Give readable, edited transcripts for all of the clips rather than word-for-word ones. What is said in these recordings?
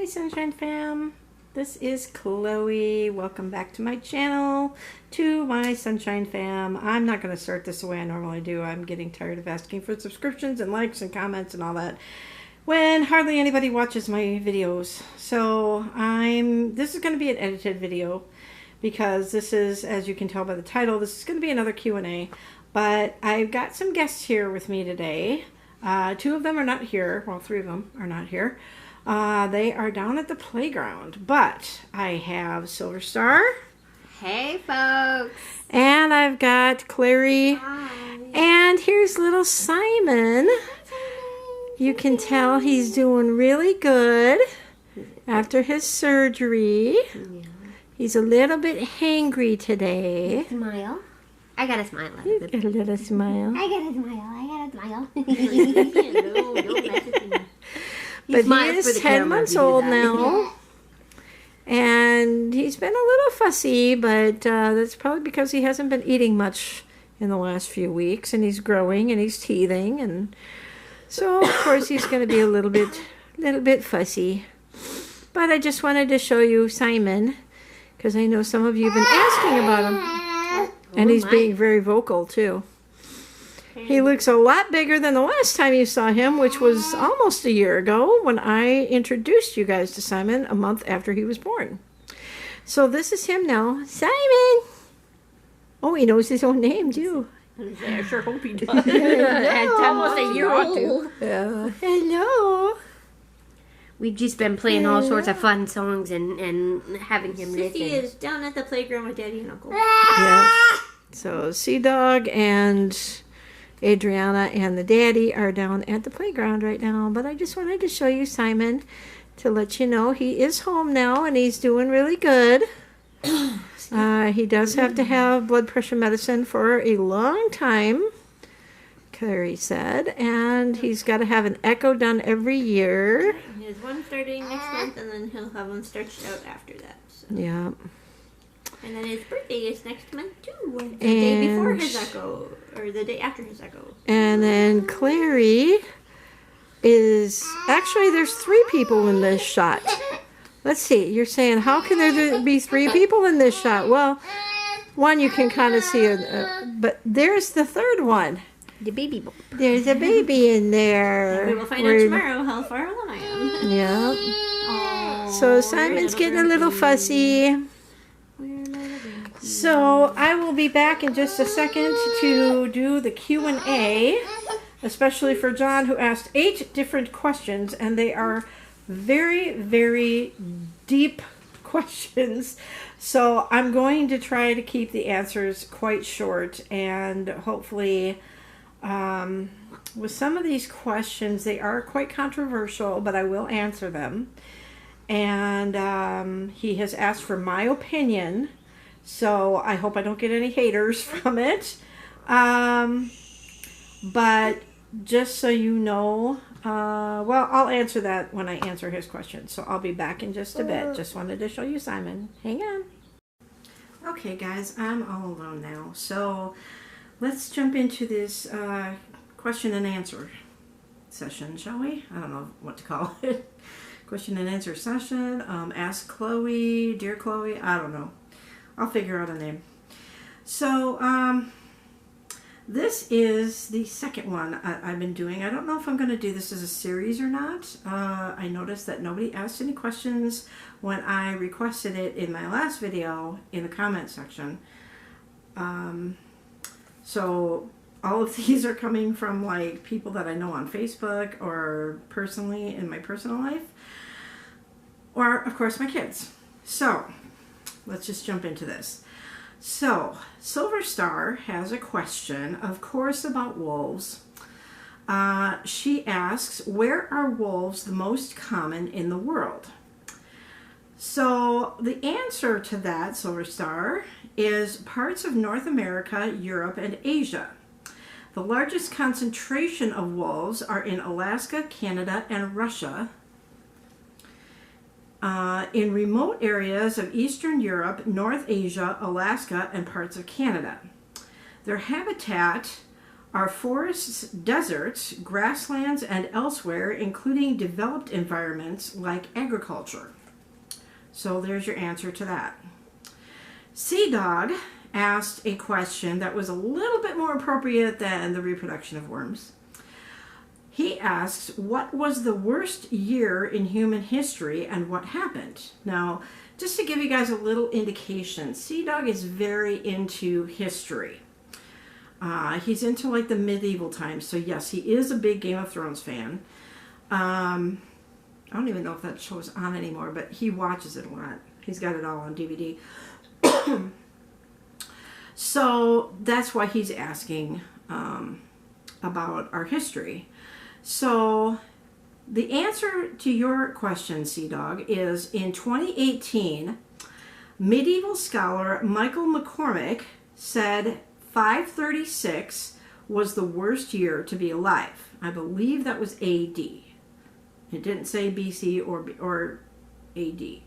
Hi Sunshine Fam, this is Chloe. Welcome back to my channel, to my Sunshine Fam. I'm not going to start this the way I normally do. I'm getting tired of asking for subscriptions and likes and comments and all that when hardly anybody watches my videos. So this is going to be an edited video because this is, as you can tell by the title, this is going to be another Q&A. But I've got some guests here with me today. Two of them are not here. Well, three of them are not here. They are down at the playground, but I have Silver Star. Hey, folks. And I've got Clary. Hi. And here's little Simon. You can tell he's doing really good after his surgery. Yeah. He's a little bit hangry today. Smile. I got a smile out He's of got it. a little smile. I got a smile. I got a smile. No, don't mess with me. But he is 10 months old now. And he's been a little fussy, but that's probably because he hasn't been eating much in the last few weeks. And he's growing and he's teething. And so, of course, he's going to be a little bit fussy. But I just wanted to show you Simon, because I know some of you have been asking about him. And he's being very vocal, too. He looks a lot bigger than the last time you saw him, which was almost a year ago when I introduced you guys to Simon a month after he was born. So this is him now. Simon! Oh, he knows his own name, too. I sure hope he does. Almost a year or two. Hello. We've just been playing all sorts of fun songs and having him listen. Sissy is down at the playground with Daddy and Uncle. Yeah. So Sea Dog and Adriana and the daddy are down at the playground right now. But I just wanted to show you Simon to let you know he is home now and he's doing really good. He does have to have blood pressure medicine for a long time, Clary said. And he's got to have an echo done every year. He has one starting next month, and then he'll have one stretched out after that. So. Yeah. And then his birthday is next month too. The day before his echo, or the day after his echo. And then Clary is... Actually, there's 3 people in this shot. Let's see. You're saying, how can there be 3 people in this shot? Well, one you can kind of see, but there's the third one. The baby boy. There's a baby in there. And we will find out tomorrow how far along I am. Yeah. Oh, So Simon's getting a little fussy. So I will be back in just a second to do the Q&A, especially for John, who asked 8 different questions, and they are very, very deep questions. So I'm going to try to keep the answers quite short, and hopefully with some of these questions, they are quite controversial, but I will answer them. And he has asked for my opinion, so I hope I don't get any haters from it. But just so you know, well, I'll answer that when I answer his question. So I'll be back in just a bit. Just wanted to show you Simon. Hang on. Okay, guys, I'm all alone now. So let's jump into this question and answer session, shall we? I don't know what to call it. Question and answer session. Ask Chloe, Dear Chloe, I don't know. I'll figure out a name. So this is the second one I've been doing. I don't know if I'm going to do this as a series or not. I noticed that nobody asked any questions when I requested it in my last video in the comment section. So all of these are coming from like people that I know on Facebook or personally in my personal life. Or, of course, my kids. So let's just jump into this. So, Silver Star has a question, of course, about wolves. She asks, where are wolves the most common in the world? So, the answer to that, Silver Star, is parts of North America, Europe, and Asia. The largest concentration of wolves are in Alaska, Canada, and Russia. In remote areas of Eastern Europe, North Asia, Alaska, and parts of Canada. Their habitat are forests, deserts, grasslands, and elsewhere, including developed environments like agriculture? So there's your answer to that. Sea Dog asked a question that was a little bit more appropriate than the reproduction of worms. He asks, what was the worst year in human history and what happened? Now, just to give you guys a little indication, Sea Dog is very into history. He's into like the medieval times. So yes, he is a big Game of Thrones fan. I don't even know if that show's on anymore, but he watches it a lot. He's got it all on DVD. So that's why he's asking about our history. So the answer to your question, Sea Dog, is in 2018, medieval scholar Michael McCormick said 536 was the worst year to be alive. I believe that was AD. It didn't say BC or AD.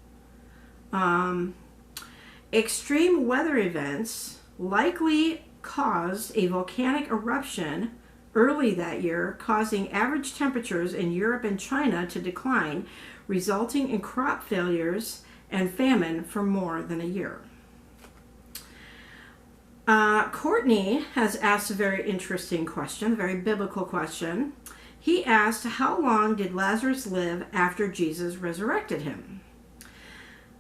Extreme weather events likely caused a volcanic eruption early that year, causing average temperatures in Europe and China to decline, resulting in crop failures and famine for more than a year. Courtney has asked a very interesting question, a very biblical question. He asked, how long did Lazarus live after Jesus resurrected him?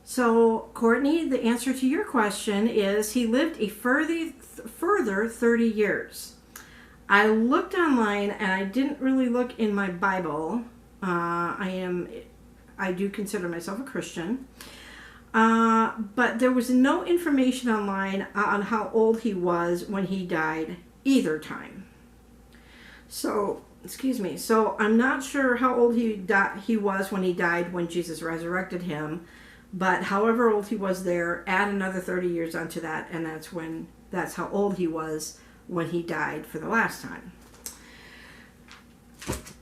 So, Courtney, the answer to your question is he lived a further 30 years. I looked online and I didn't really look in my Bible. I do consider myself a Christian. But there was no information online on how old he was when he died either time. So, excuse me. So I'm not sure how old he was when he died when Jesus resurrected him. But however old he was there, add another 30 years onto that, and that's how old he was when he died for the last time.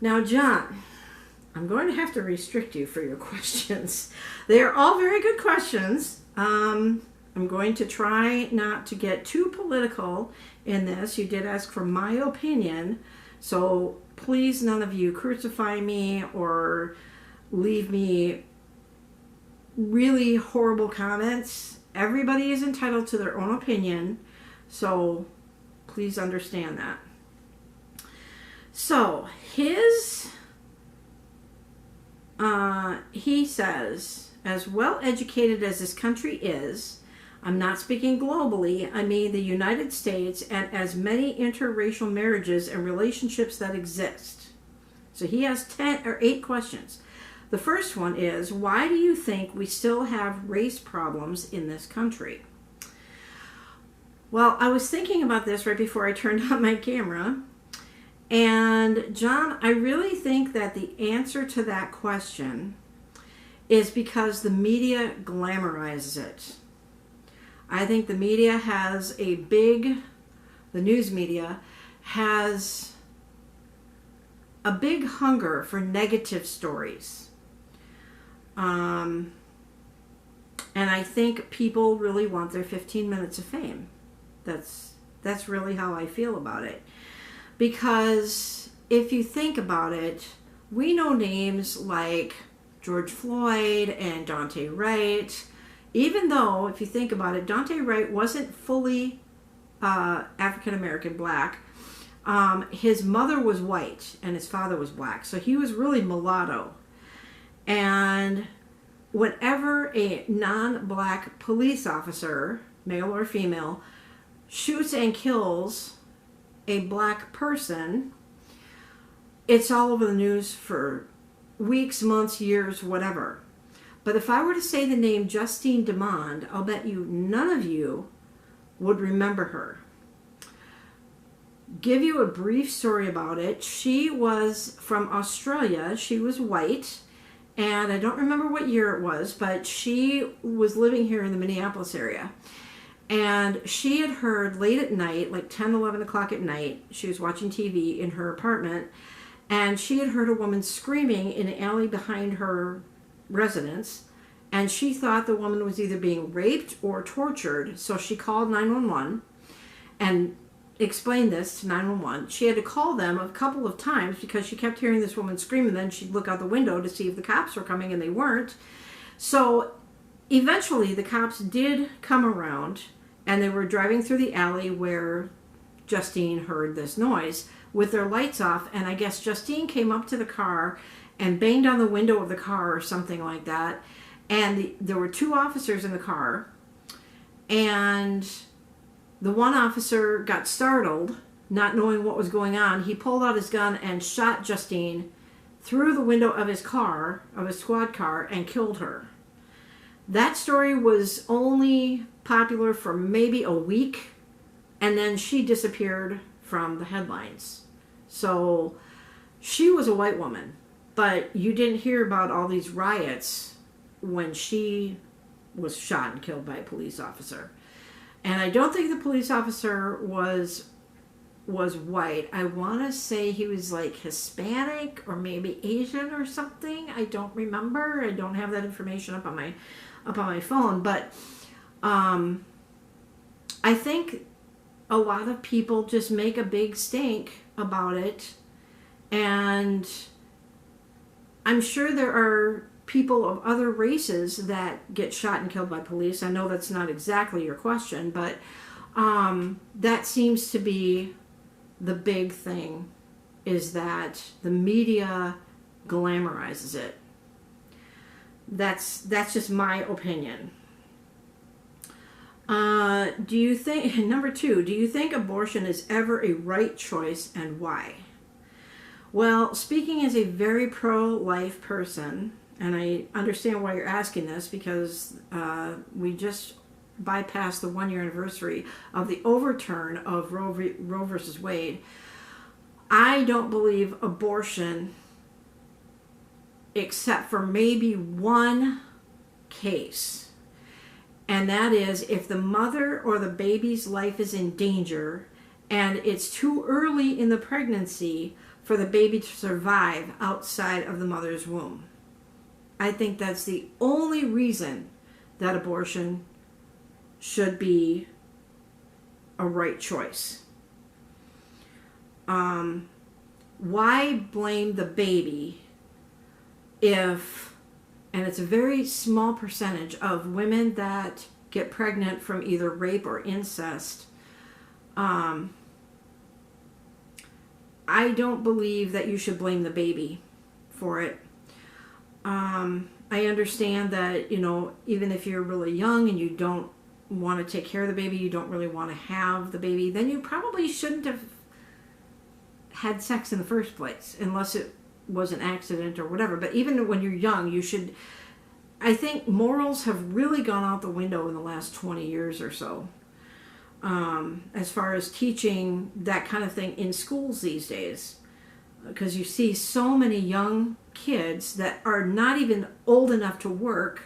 Now, John, I'm going to have to restrict you for your questions. They are all very good questions. I'm going to try not to get too political in this. You did ask for my opinion, so please none of you crucify me or leave me really horrible comments. Everybody is entitled to their own opinion, so please understand that. So he says, as well educated as this country is, I'm not speaking globally, I mean the United States, and as many interracial marriages and relationships that exist. So he has 10 or 8 questions. The first one is, why do you think we still have race problems in this country? Well, I was thinking about this right before I turned on my camera. And John, I really think that the answer to that question is because the media glamorizes it. I think the media has the news media has a big hunger for negative stories. And I think people really want their 15 minutes of fame. That's really how I feel about it. Because if you think about it, we know names like George Floyd and Daunte Wright, even though, if you think about it, Daunte Wright wasn't fully African-American black. His mother was white and his father was black, so he was really mulatto. And whenever a non-black police officer, male or female, shoots and kills a black person, it's all over the news for weeks, months, years, whatever. But if I were to say the name Justine Damond, I'll bet you none of you would remember her. Give you a brief story about it. She was from Australia. She was white, and I don't remember what year it was, but she was living here in the Minneapolis area. And she had heard late at night, like 10, 11 o'clock at night, she was watching TV in her apartment, and she had heard a woman screaming in an alley behind her residence, and she thought the woman was either being raped or tortured, so she called 911, and explained this to 911. She had to call them a couple of times because she kept hearing this woman scream, and then she'd look out the window to see if the cops were coming, and they weren't. So eventually the cops did come around, and they were driving through the alley where Justine heard this noise with their lights off, and I guess Justine came up to the car and banged on the window of the car or something like that. And there were 2 officers in the car, and the one officer got startled, not knowing what was going on. He pulled out his gun and shot Justine through the window of his car, of his squad car, and killed her. That story was only popular for maybe a week, and then she disappeared from the headlines. So she was a white woman, but you didn't hear about all these riots when she was shot and killed by a police officer. And I don't think the police officer was white. I want to say he was like Hispanic or maybe Asian or something. I don't remember. I don't have that information up on my phone. But I think a lot of people just make a big stink about it, and I'm sure there are people of other races that get shot and killed by police. I know that's not exactly your question, but that seems to be the big thing, is that the media glamorizes it. That's just my opinion. Do you think, number 2, do you think abortion is ever a right choice, and why? Well, speaking as a very pro-life person, and I understand why you're asking this, because we just bypassed the 1-year anniversary of the overturn of Roe versus Wade. I don't believe abortion, except for maybe one case. And that is if the mother or the baby's life is in danger and it's too early in the pregnancy for the baby to survive outside of the mother's womb. I think that's the only reason that abortion should be a right choice. Why blame the baby if, and it's a very small percentage of women that get pregnant from either rape or incest. I don't believe that you should blame the baby for it. I understand that, even if you're really young and you don't want to take care of the baby, you don't really want to have the baby, then you probably shouldn't have had sex in the first place, unless it was an accident or whatever. But even when you're young, you should, I think morals have really gone out the window in the last 20 years or so, as far as teaching that kind of thing in schools these days. Because you see so many young kids that are not even old enough to work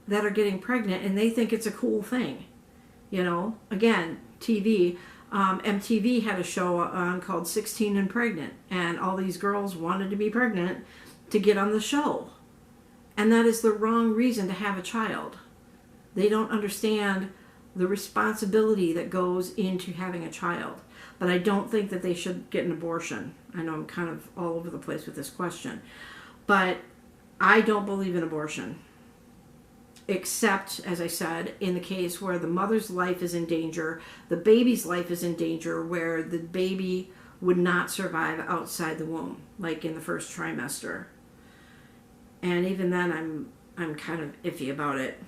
that are getting pregnant, and they think it's a cool thing. Again, TV. MTV had a show on called 16 and Pregnant, and all these girls wanted to be pregnant to get on the show. And that is the wrong reason to have a child. They don't understand the responsibility that goes into having a child. But I don't think that they should get an abortion. I know I'm kind of all over the place with this question. But I don't believe in abortion. Except, as I said, in the case where the mother's life is in danger, the baby's life is in danger, where the baby would not survive outside the womb, like in the first trimester. And even then, I'm kind of iffy about it.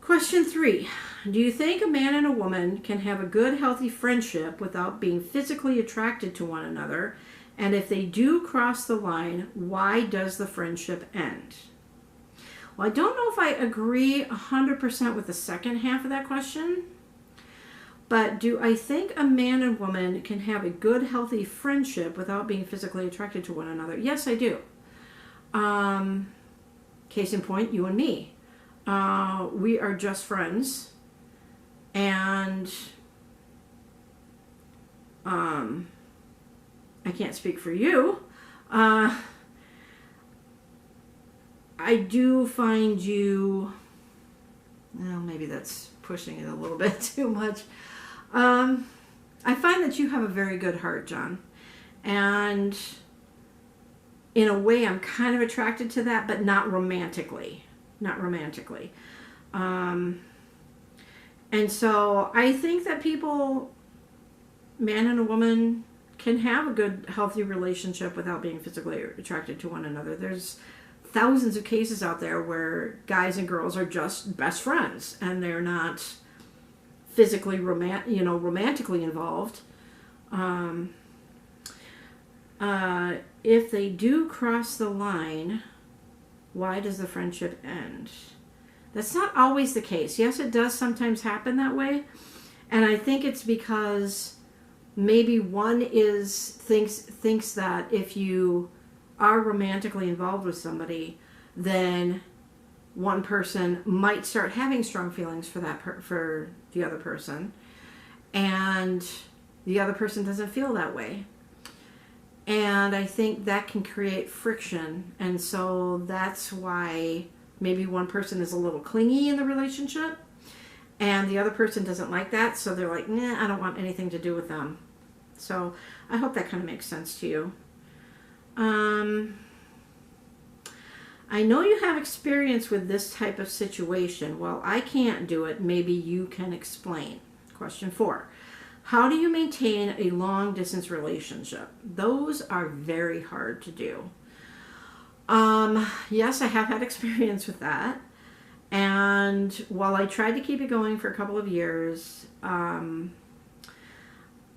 Question 3. Do you think a man and a woman can have a good, healthy friendship without being physically attracted to one another? And if they do cross the line, why does the friendship end? Well, I don't know if I agree 100% with the second half of that question. But do I think a man and woman can have a good, healthy friendship without being physically attracted to one another? Yes, I do. Case in point, you and me. We are just friends, and I can't speak for you. I do find you, well, maybe that's pushing it a little bit too much. I find that you have a very good heart, John. And in a way, I'm kind of attracted to that, but not romantically. Not romantically. And so I think that people, man and a woman, can have a good, healthy relationship without being physically attracted to one another. There's thousands of cases out there where guys and girls are just best friends and they're not physically romantically involved. If they do cross the line, why does the friendship end? That's not always the case. Yes, it does sometimes happen that way. And I think it's because maybe one thinks that if you are romantically involved with somebody, then one person might start having strong feelings for for the other person, and the other person doesn't feel that way. And I think that can create friction, and so that's why maybe one person is a little clingy in the relationship, and the other person doesn't like that, so they're like, nah, I don't want anything to do with them. So I hope that kind of makes sense to you. I know you have experience with this type of situation. Well, I can't do it. Maybe you can explain. Question 4. How do you maintain a long-distance relationship? Those are very hard to do. Yes, I have had experience with that. And while I tried to keep it going for a couple of years, I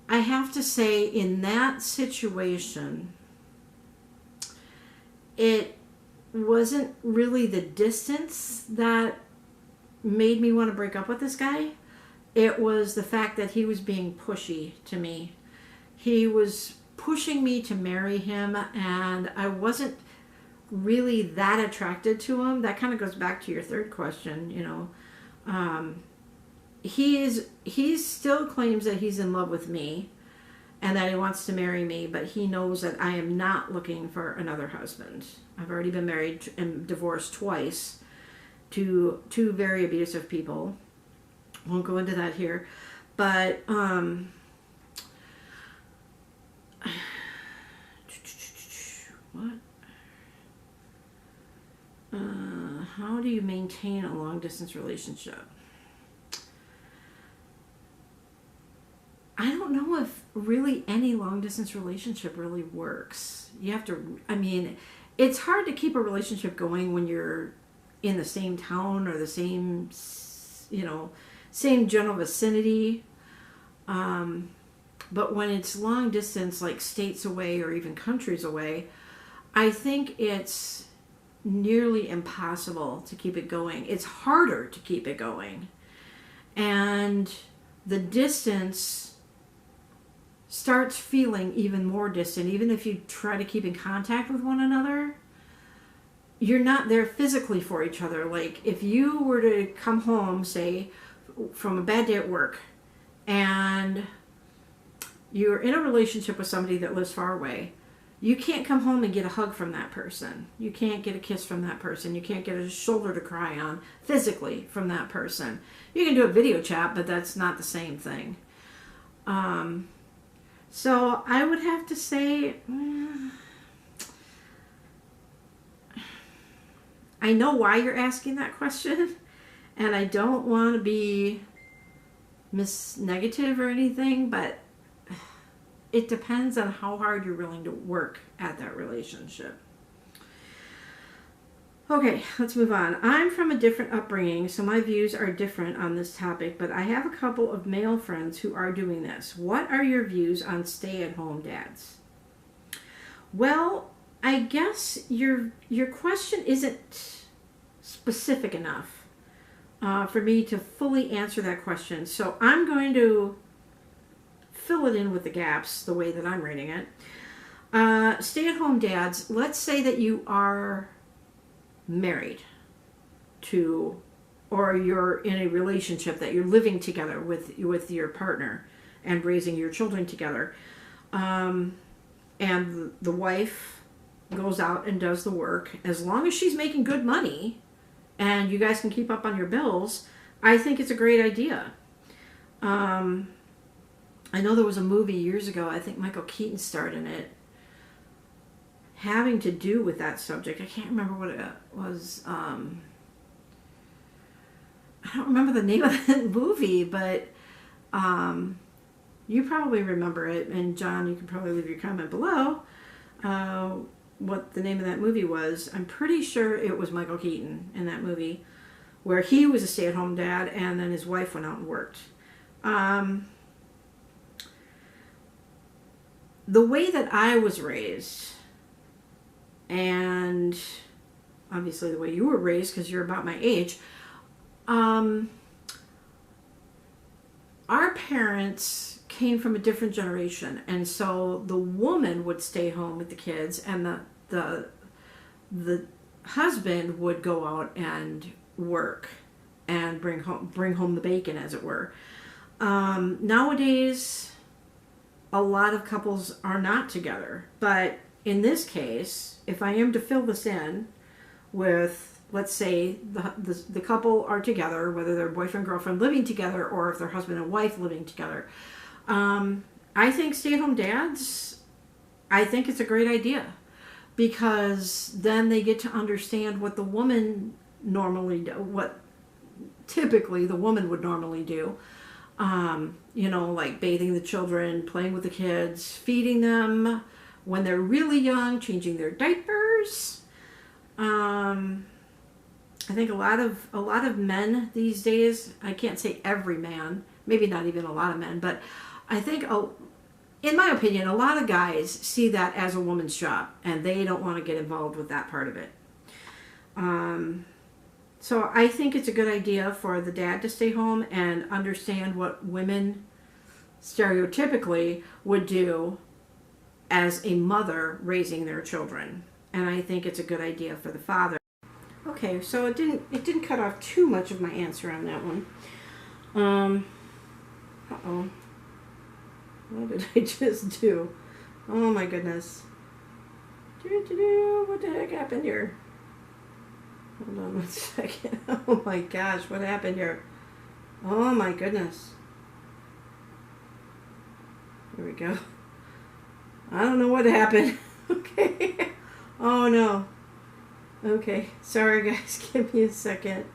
have to say in that situation, it wasn't really the distance that made me want to break up with this guy. It was the fact that he was being pushy to me. He was pushing me to marry him, and I wasn't really that attracted to him. That kind of goes back to your third question, he still claims that he's in love with me and that he wants to marry me, but he knows that I am not looking for another husband. I've already been married and divorced twice to two very abusive people. Won't go into that here, but what? How do you maintain a long-distance relationship? I don't know if really any long-distance relationship really works. You have to, it's hard to keep a relationship going when you're in the same town or the same, same general vicinity. But when it's long distance, like states away or even countries away, I think it's nearly impossible to keep it going. It's harder to keep it going. And the distance starts feeling even more distant. Even if you try to keep in contact with one another, you're not there physically for each other. Like if you were to come home, say, from a bad day at work, and you're in a relationship with somebody that lives far away, you can't come home and get a hug from that person. You can't get a kiss from that person. You can't get a shoulder to cry on physically from that person. You can do a video chat, but that's not the same thing. So I would have to say, I know why you're asking that question, and I don't want to be negative or anything, but it depends on how hard you're willing to work at that relationship. Okay, let's move on. I'm from a different upbringing, so my views are different on this topic, but I have a couple of male friends who are doing this. What are your views on stay-at-home dads? Well, I guess your question isn't specific enough for me to fully answer that question, so I'm going to fill it in with the gaps the way that I'm reading it. Stay-at-home dads, let's say that you are married to, or you're in a relationship that you're living together with your partner and raising your children together, and the wife goes out and does the work. As long as she's making good money and you guys can keep up on your bills, I think it's a great idea. I know there was a movie years ago, I think Michael Keaton starred in it, having to do with that subject. I can't remember what it was. I don't remember the name of that movie, but you probably remember it. And John, you can probably leave your comment below what the name of that movie was. I'm pretty sure it was Michael Keaton in that movie, where he was a stay-at-home dad and then his wife went out and worked. The way that I was raised, and obviously the way you were raised because you're about my age, our parents came from a different generation, and so the woman would stay home with the kids, and the husband would go out and work and bring home the bacon, as it were. Nowadays, a lot of couples are not together, but in this case, if I am to fill this in with, let's say, the couple are together, whether they're boyfriend, girlfriend living together, or if they're husband and wife living together, I think stay-at-home dads, I think it's a great idea, because then they get to understand what the woman normally do, what typically the woman would normally do. Like bathing the children, playing with the kids, feeding them when they're really young, changing their diapers. I think a lot of men these days, I can't say every man, maybe not even a lot of men, but I think, in my opinion, a lot of guys see that as a woman's job, and they don't want to get involved with that part of it. So I think it's a good idea for the dad to stay home and understand what women stereotypically would do as a mother raising their children. And I think it's a good idea for the father. Okay, so it didn't cut off too much of my answer on that one. Uh-oh. What did I just do? Oh my goodness. What the heck happened here? Hold on 1 second. Oh my gosh, what happened here? Oh my goodness. Here we go. I don't know what happened. Okay. Oh no. Okay. Sorry guys, give me a second.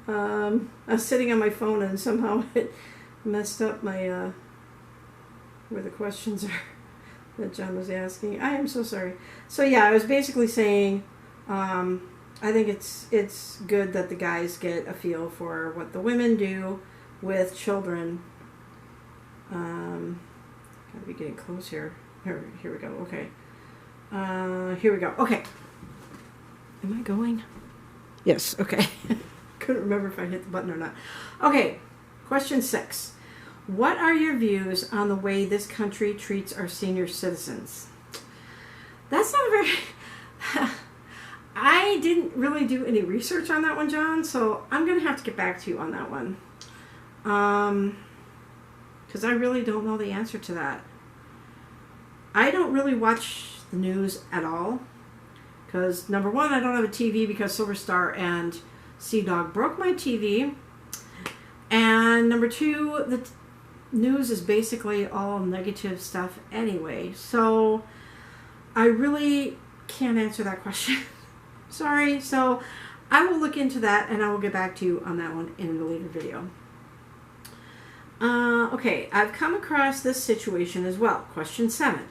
I was sitting on my phone and somehow it messed up my where the questions are that John was asking. I am so sorry. So yeah, I was basically saying I think it's good that the guys get a feel for what the women do with children. Gotta be getting close here. Here we go. Okay. Here we go. Okay. Am I going? Yes. Okay. Couldn't remember if I hit the button or not. Okay. Question 6. What are your views on the way this country treats our senior citizens? That's not a very... I didn't really do any research on that one, John, so I'm going to have to get back to you on that one. Because I really don't know the answer to that. I don't really watch the news at all. Because, number one, I don't have a TV because Silver Star and Sea Dog broke my TV. And number two, the news is basically all negative stuff anyway. So I really can't answer that question. Sorry. So I will look into that and I will get back to you on that one in a later video. Okay, I've come across this situation as well. Question 7.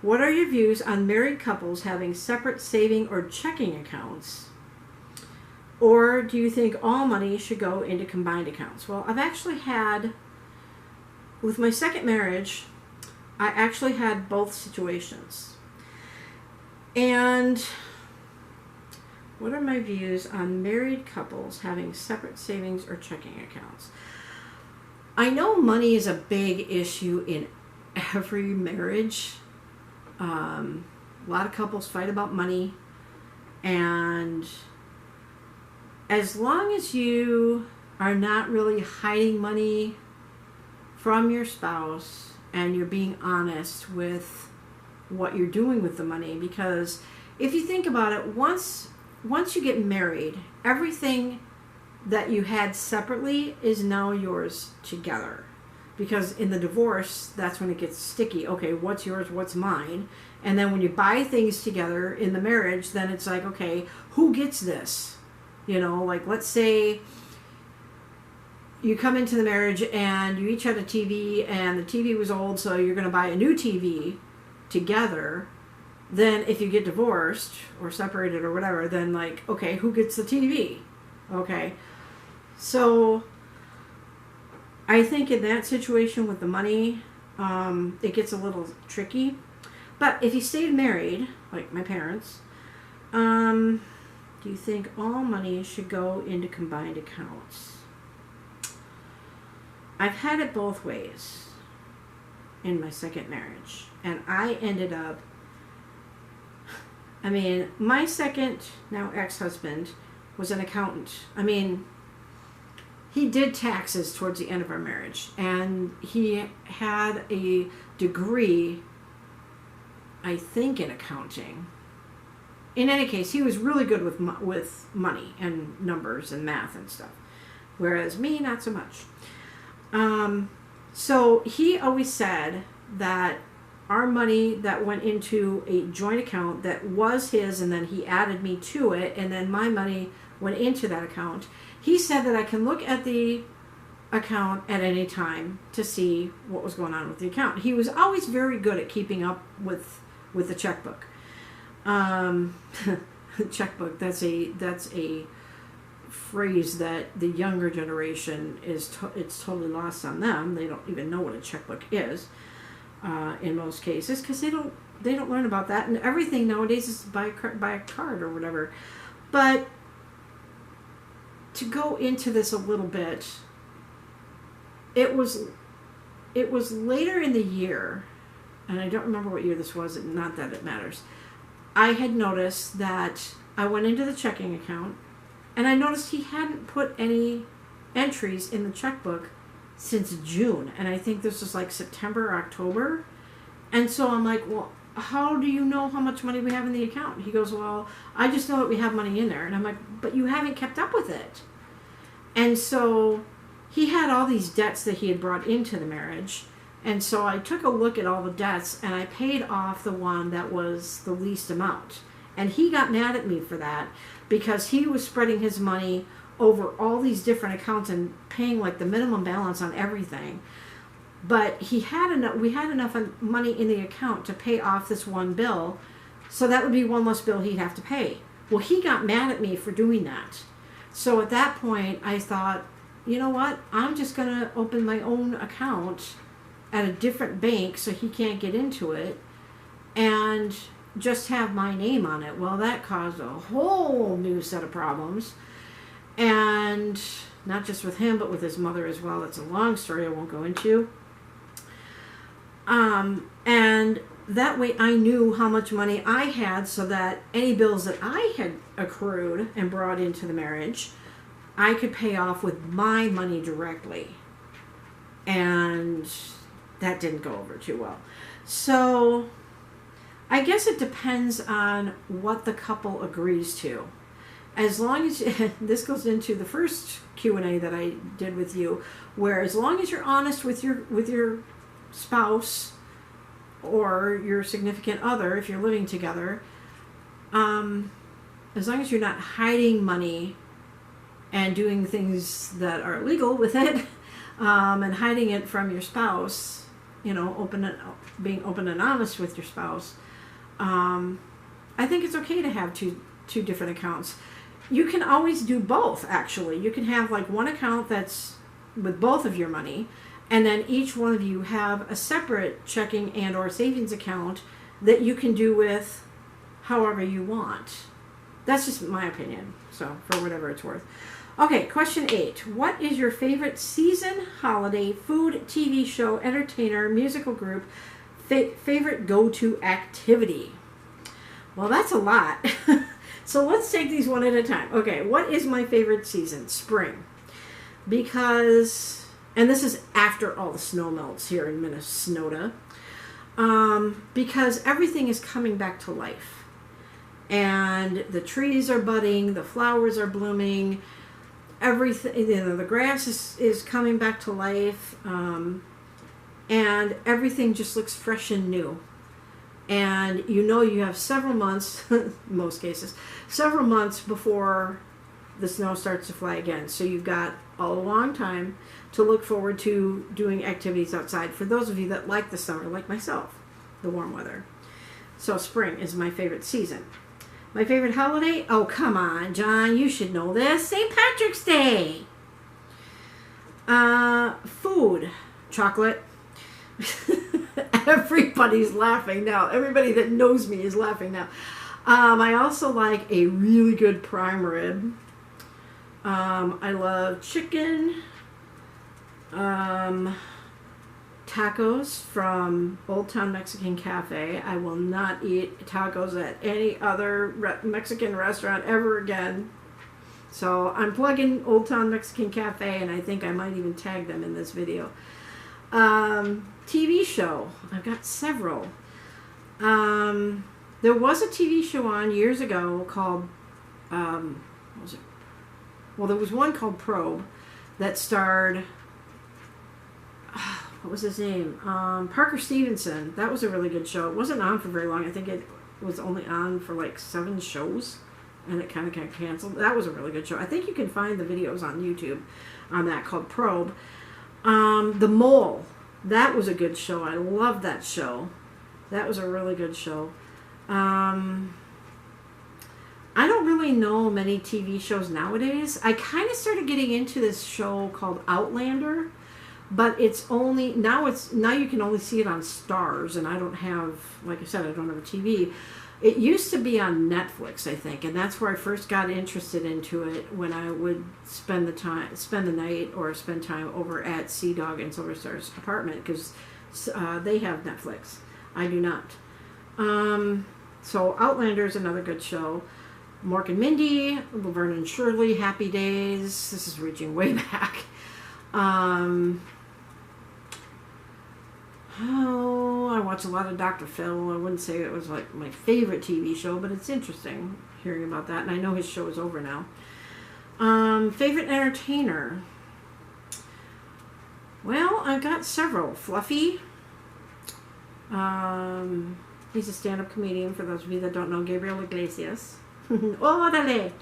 What are your views on married couples having separate saving or checking accounts? Or do you think all money should go into combined accounts? Well, I've actually had, with my second marriage, I actually had both situations. And what are my views on married couples having separate savings or checking accounts? I know money is a big issue in every marriage. A lot of couples fight about money, and as long as you are not really hiding money from your spouse and you're being honest with what you're doing with the money, because if you think about it, once you get married, everything that you had separately is now yours together. because in the divorce, that's when it gets sticky. Okay, what's yours, what's mine? And then when you buy things together in the marriage, then it's like, okay, who gets this? You know, like let's say you come into the marriage and you each had a TV and the TV was old, so you're going to buy a new TV together. Then if you get divorced or separated or whatever, then like, okay, who gets the TV? Okay. So I think in that situation with the money, it gets a little tricky. But if you stayed married, like my parents, do you think all money should go into combined accounts? I've had it both ways in my second marriage. And I ended up, I mean, my second, now ex-husband, was an accountant. I mean, he did taxes towards the end of our marriage. And he had a degree, I think, in accounting. In any case, he was really good with money and numbers and math and stuff. Whereas me, not so much. So he always said that our money that went into a joint account that was his, and then he added me to it, and then my money went into that account. He said that I can look at the account at any time to see what was going on with the account. He was always very good at keeping up with the checkbook. Checkbook, that's a phrase that the younger generation it's totally lost on them. They don't even know what a checkbook is in most cases, because they don't learn about that, and everything nowadays is by a card or whatever. But to go into this a little bit, it was later in the year, and I don't remember what year this was, not that it matters. I had noticed that I went into the checking account, and I noticed he hadn't put any entries in the checkbook since June. And I think this was like September or October. And so I'm like, well, how do you know how much money we have in the account? He goes, well, I just know that we have money in there. And I'm like, but you haven't kept up with it. And so he had all these debts that he had brought into the marriage. And so I took a look at all the debts, and I paid off the one that was the least amount. And he got mad at me for that, because he was spreading his money over all these different accounts and paying like the minimum balance on everything. But we had enough money in the account to pay off this one bill, so that would be one less bill he'd have to pay. Well, he got mad at me for doing that. So at that point, I thought, you know what? I'm just going to open my own account at a different bank so he can't get into it, and just have my name on it. Well, that caused a whole new set of problems. And not just with him, but with his mother as well. It's a long story I won't go into. And that way I knew how much money I had, so that any bills that I had accrued and brought into the marriage, I could pay off with my money directly. And that didn't go over too well. So I guess it depends on what the couple agrees to. As long as this goes into the first Q&A that I did with you, where as long as you're honest with your spouse or your significant other, if you're living together, as long as you're not hiding money and doing things that are illegal with it, and hiding it from your spouse, you know, being open and honest with your spouse, I think it's okay to have two different accounts. You can always do both, actually. You can have like one account that's with both of your money, and then each one of you have a separate checking and or savings account that you can do with however you want. That's just my opinion, so for whatever it's worth. Okay, question 8. What is your favorite season, holiday, food, TV show, entertainer, musical group, favorite go-to activity? Well, that's a lot. So let's take these one at a time. Okay, what is my favorite season? Spring. Because, and this is after all the snow melts here in Minnesota, because everything is coming back to life. And the trees are budding, the flowers are blooming, everything, you know, the grass is coming back to life. and everything just looks fresh and new. And you know you have several months, in most cases, several months before the snow starts to fly again. So you've got a long time to look forward to doing activities outside for those of you that like the summer, like myself, the warm weather. So spring is my favorite season. My favorite holiday? Oh, come on, John, you should know this. St. Patrick's Day. Food. Chocolate. Everybody's laughing now. Everybody that knows me is laughing now. I also like a really good prime rib. I love chicken. Tacos from Old Town Mexican Cafe. I will not eat tacos at any other Mexican restaurant ever again. So I'm plugging Old Town Mexican Cafe, and I think I might even tag them in this video. TV show. I've got several. There was a TV show on years ago called, what was it? Well, there was one called Probe that starred, what was his name? Parker Stevenson. That was a really good show. It wasn't on for very long. I think it was only on for like 7 shows, and it kind of got canceled. That was a really good show. I think you can find the videos on YouTube on that, called Probe. The Mole. That was a good show. I loved that show. That was a really good show. I don't really know many TV shows nowadays. I kind of started getting into this show called Outlander, but it's only now you can only see it on Stars, and I don't have, like I said, I don't have a TV. It used to be on Netflix, I think, and that's where I first got interested into it, when I would spend the night or spend time over at Sea Dog and Silver Star's apartment, because they have Netflix. I do not. So Outlander is another good show. Mork and Mindy, Laverne and Shirley, Happy Days. This is reaching way back. Oh, I watch a lot of Dr. Phil. I wouldn't say it was like my favorite TV show, but it's interesting hearing about that. And I know his show is over now. Favorite entertainer? Well, I've got several. Fluffy. He's a stand-up comedian, for those of you that don't know, Gabriel Iglesias. Orale.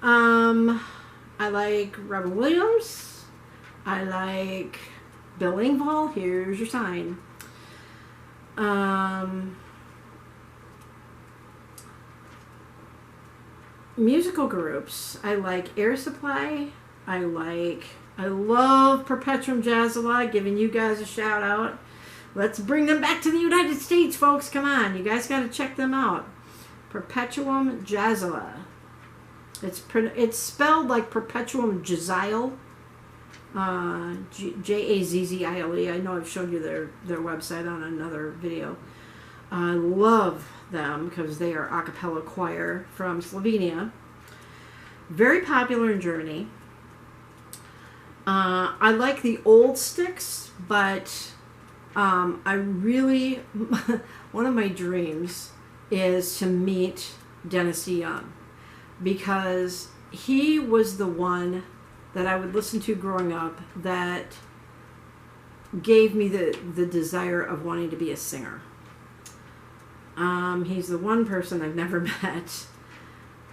I like Robin Williams. I like Bill Engvall. Here's your sign. Musical groups. I like Air Supply. I love Perpetuum Jazzala, giving you guys a shout out. Let's bring them back to the United States, folks. Come on. You guys got to check them out. Perpetuum Jazzala. It's spelled like Perpetuum Jazzile. Jazzile. I know I've shown you their website on another video. I love them because they are a cappella choir from Slovenia. Very popular in Germany. I like the Old Sticks, but I really, one of my dreams is to meet Dennis DeYoung, because he was the one that I would listen to growing up that gave me the desire of wanting to be a singer. He's the one person I've never met.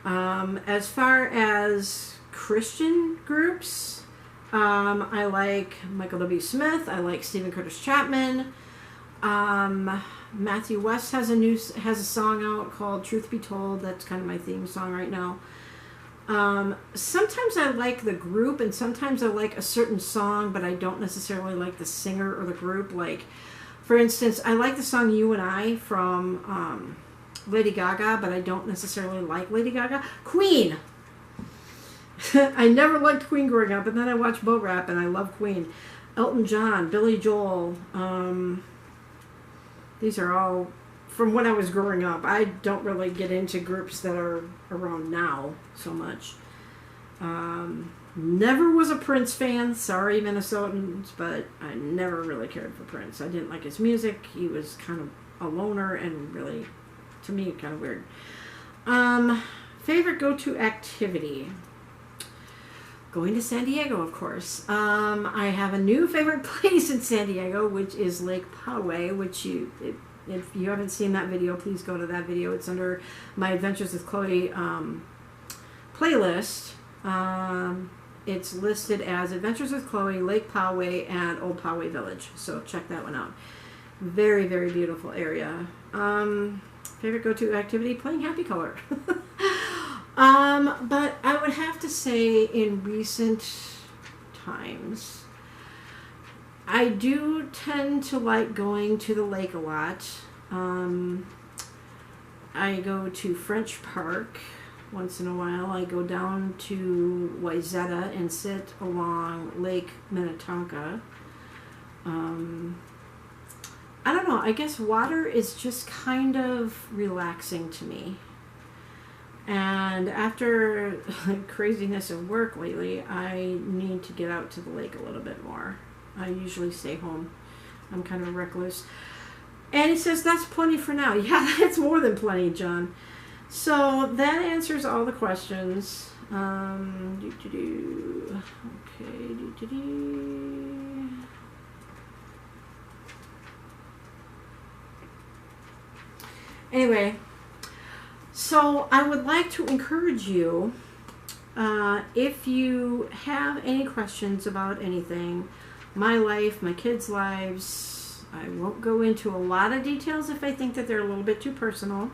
As far as Christian groups, I like Michael W. Smith. I like Stephen Curtis Chapman. Matthew West has a song out called Truth Be Told. That's kind of my theme song right now. Sometimes I like the group, and sometimes I like a certain song, but I don't necessarily like the singer or the group. Like, for instance, I like the song You and I from Lady Gaga, but I don't necessarily like Lady Gaga. Queen! I never liked Queen growing up, and then I watched Bo Rap, and I love Queen. Elton John, Billy Joel. These are all from when I was growing up. I don't really get into groups that are around now so much. Never was a Prince fan. Sorry, Minnesotans, but I never really cared for Prince. I didn't like his music. He was kind of a loner and really, to me, kind of weird. Favorite go-to activity? going to San Diego, of course. I have a new favorite place in San Diego, which is Lake Poway, which if you haven't seen that video, please go to that video. It's under my Adventures with Chloe playlist. It's listed as Adventures with Chloe, Lake Poway, and Old Poway Village. So check that one out. Very, very beautiful area. Favorite go-to activity? Playing Happy Color. But I would have to say in recent times, I do tend to like going to the lake a lot. I go to French Park once in a while. I go down to Wayzata and sit along Lake Minnetonka. I don't know. I guess water is just kind of relaxing to me. And after craziness of work lately, I need to get out to the lake a little bit more. I usually stay home. I'm kind of a recluse. And he says, that's plenty for now. Yeah, that's more than plenty, John. So that answers all the questions. Okay, Anyway, so I would like to encourage you, if you have any questions about anything, my life, my kids' lives, I won't go into a lot of details if I think that they're a little bit too personal.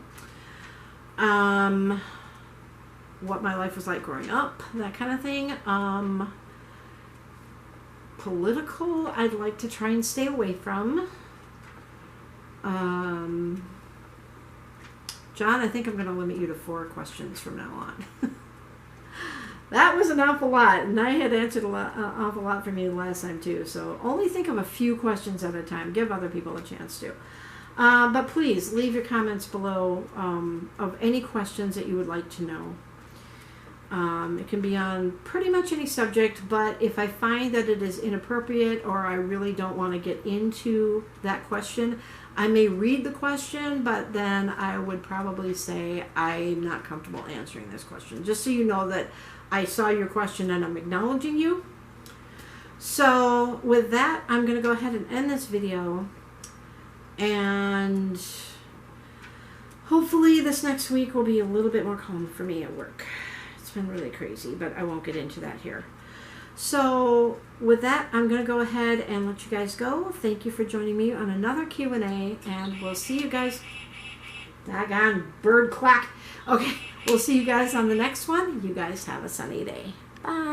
What my life was like growing up, that kind of thing. Political, I'd like to try and stay away from. John, I think I'm going to limit you to 4 questions from now on. That was an awful lot, and I had answered an awful lot from you last time too, so only think of a few questions at a time. Give other people a chance to. But please, leave your comments below of any questions that you would like to know. It can be on pretty much any subject, but if I find that it is inappropriate or I really don't want to get into that question, I may read the question, but then I would probably say I'm not comfortable answering this question. Just so you know that I saw your question and I'm acknowledging you. So with that, I'm going to go ahead and end this video. And hopefully this next week will be a little bit more calm for me at work. It's been really crazy, but I won't get into that here. So with that, I'm going to go ahead and let you guys go. Thank you for joining me on another Q&A, and we'll see you guys. Daggone bird quack. Okay, we'll see you guys on the next one. You guys have a sunny day. Bye.